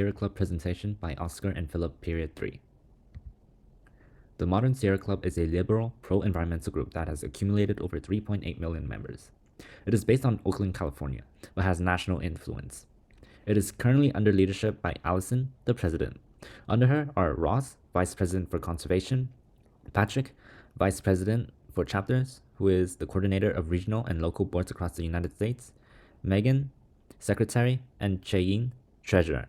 Sierra Club presentation by Oscar and Philip, period 3. The modern Sierra Club is a liberal, pro-environmental group that has accumulated over 3.8 million members. It is based on Oakland, California, but has national influence. It is currently under leadership by Allison, the president. Under her are Ross, vice president for conservation, Patrick, vice president for chapters, who is the coordinator of regional and local boards across the United States, Megan, secretary, and Cheyenne, treasurer.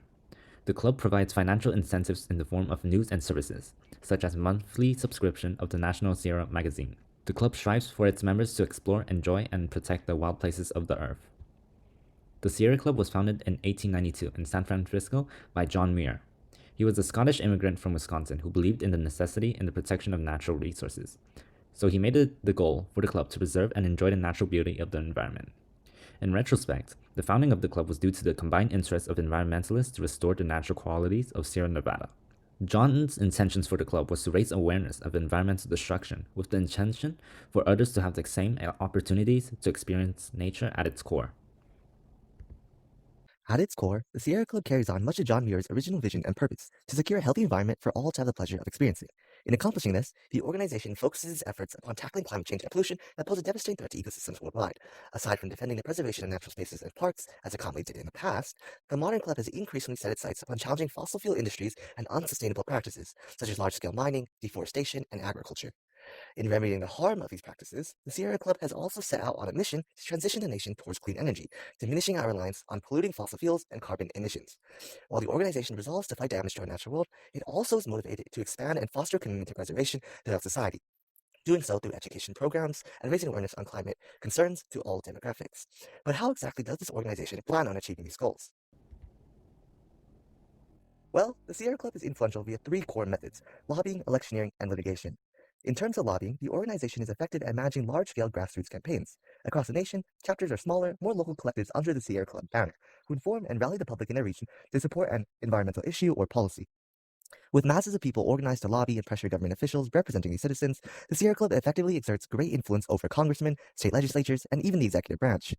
The club provides financial incentives in the form of news and services, such as monthly subscription of the National Sierra magazine. The club strives for its members to explore, enjoy, and protect the wild places of the earth. The Sierra Club was founded in 1892 in San Francisco by John Muir. He was a Scottish immigrant from Wisconsin who believed in the necessity and the protection of natural resources. So he made it the goal for the club to preserve and enjoy the natural beauty of the environment. In retrospect, the founding of the club was due to the combined interests of environmentalists to restore the natural qualities of Sierra Nevada. John's intentions for the club was to raise awareness of environmental destruction with the intention for others to have the same opportunities to experience nature at its core. At its core, the Sierra Club carries on much of John Muir's original vision and purpose to secure a healthy environment for all to have the pleasure of experiencing. In accomplishing this, the organization focuses its efforts upon tackling climate change and pollution that pose a devastating threat to ecosystems worldwide. Aside from defending the preservation of natural spaces and parks, as it commonly did in the past, the modern club has increasingly set its sights upon challenging fossil fuel industries and unsustainable practices, such as large-scale mining, deforestation, and agriculture. In remedying the harm of these practices, the Sierra Club has also set out on a mission to transition the nation towards clean energy, diminishing our reliance on polluting fossil fuels and carbon emissions. While the organization resolves to fight damage to our natural world, it also is motivated to expand and foster community preservation throughout society, doing so through education programs and raising awareness on climate concerns to all demographics. But how exactly does this organization plan on achieving these goals? Well, the Sierra Club is influential via three core methods: lobbying, electioneering, and litigation. In terms of lobbying, the organization is effective at managing large-scale grassroots campaigns. Across the nation, chapters are smaller, more local collectives under the Sierra Club banner, who inform and rally the public in their region to support an environmental issue or policy. With masses of people organized to lobby and pressure government officials representing these citizens, the Sierra Club effectively exerts great influence over congressmen, state legislatures, and even the executive branch.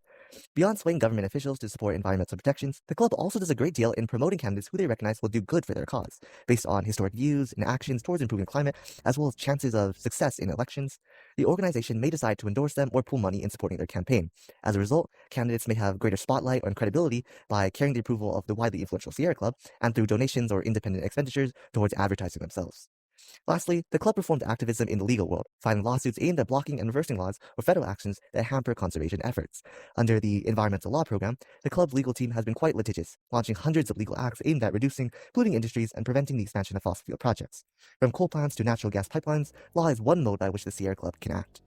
Beyond swaying government officials to support environmental protections, the club also does a great deal in promoting candidates who they recognize will do good for their cause, based on historic views and actions towards improving climate, as well as chances of success in elections. The organization may decide to endorse them or pool money in supporting their campaign. As a result, candidates may have greater spotlight and credibility by carrying the approval of the widely influential Sierra Club and through donations or independent expenditures towards advertising themselves. Lastly, the club performed activism in the legal world, filing lawsuits aimed at blocking and reversing laws or federal actions that hamper conservation efforts. Under the Environmental Law Program, the club's legal team has been quite litigious, launching hundreds of legal acts aimed at reducing polluting industries and preventing the expansion of fossil fuel projects. From coal plants to natural gas pipelines, law is one mode by which the Sierra Club can act.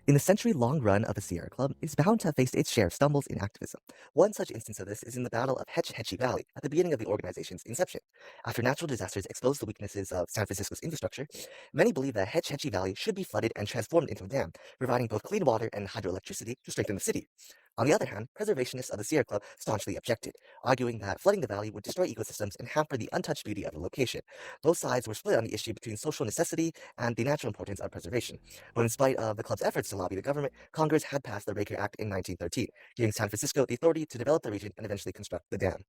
In the century-long run of the Sierra Club, it is bound to have faced its share of stumbles in activism. One such instance of this is in the Battle of Hetch Hetchy Valley at the beginning of the organization's inception. After natural disasters exposed the weaknesses of San Francisco's infrastructure, many believed that Hetch Hetchy Valley should be flooded and transformed into a dam, providing both clean water and hydroelectricity to strengthen the city. On the other hand, preservationists of the Sierra Club staunchly objected, arguing that flooding the valley would destroy ecosystems and hamper the untouched beauty of the location. Both sides were split on the issue between social necessity and the natural importance of preservation. But in spite of the club's efforts to lobby the government, Congress had passed the Raker Act in 1913, giving San Francisco the authority to develop the region and eventually construct the dam.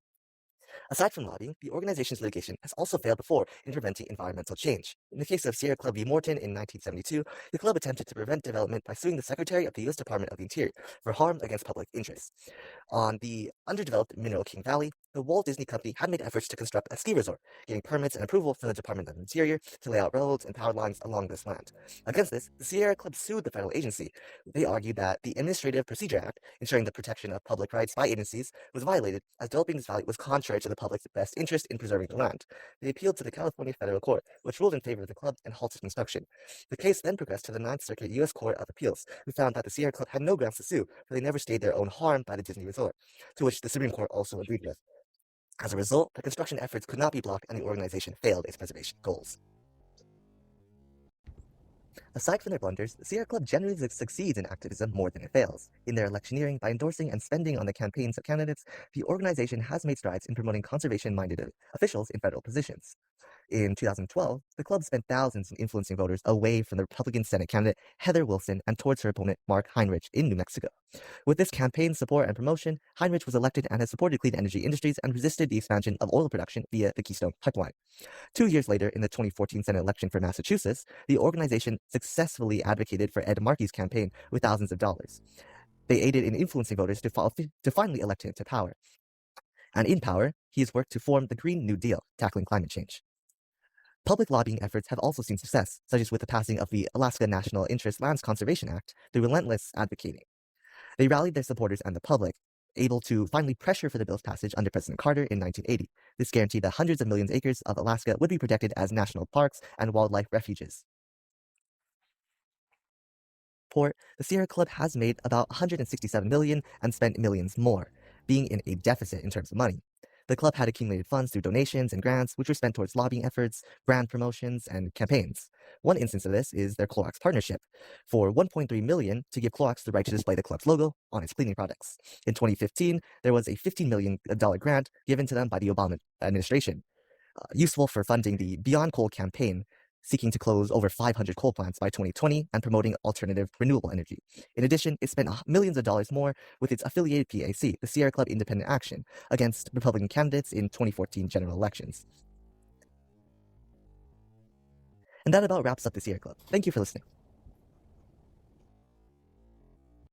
Aside from lobbying, the organization's litigation has also failed before in preventing environmental change. In the case of Sierra Club v. Morton in 1972, the club attempted to prevent development by suing the Secretary of the U.S. Department of the Interior for harm against public interests. On the underdeveloped Mineral King Valley, the Walt Disney Company had made efforts to construct a ski resort, getting permits and approval from the Department of the Interior to lay out roads and power lines along this land. Against this, the Sierra Club sued the federal agency. They argued that the Administrative Procedure Act, ensuring the protection of public rights by agencies, was violated as developing this valley was contrary to the public's best interest in preserving the land. They appealed to the California Federal Court, which ruled in favor of the club and halted construction. The case then progressed to the Ninth Circuit U.S. Court of Appeals, who found that the Sierra Club had no grounds to sue, for they never stayed their own harm by the Disney resort, to which the Supreme Court also agreed with. As a result, the construction efforts could not be blocked and the organization failed its preservation goals. Aside from their blunders, the Sierra Club generally succeeds in activism more than it fails. In their electioneering, by endorsing and spending on the campaigns of candidates, the organization has made strides in promoting conservation-minded officials in federal positions. In 2012, the club spent thousands in influencing voters away from the Republican Senate candidate Heather Wilson and towards her opponent Mark Heinrich in New Mexico. With this campaign support and promotion, Heinrich was elected and has supported clean energy industries and resisted the expansion of oil production via the Keystone Pipeline. 2 years later, in the 2014 Senate election for Massachusetts, the organization successfully advocated for Ed Markey's campaign with thousands of dollars. They aided in influencing voters to finally elect him to power. And in power, he has worked to form the Green New Deal, tackling climate change. Public lobbying efforts have also seen success, such as with the passing of the Alaska National Interest Lands Conservation Act through relentless advocating. They rallied their supporters and the public, able to finally pressure for the bill's passage under President Carter in 1980. This guaranteed that hundreds of millions of acres of Alaska would be protected as national parks and wildlife refuges. The Sierra Club has made about $167 million and spent millions more, being in a deficit in terms of money. The club had accumulated funds through donations and grants, which were spent towards lobbying efforts, brand promotions, and campaigns. One instance of this is their Clorox partnership, for $1.3 million to give Clorox the right to display the club's logo on its cleaning products. In 2015, there was a $15 million grant given to them by the Obama administration, useful for funding the Beyond Coal campaign, seeking to close over 500 coal plants by 2020 and promoting alternative renewable energy. In addition, it spent millions of dollars more with its affiliated PAC, the Sierra Club Independent Action, against Republican candidates in 2014 general elections. And that about wraps up the Sierra Club. Thank you for listening.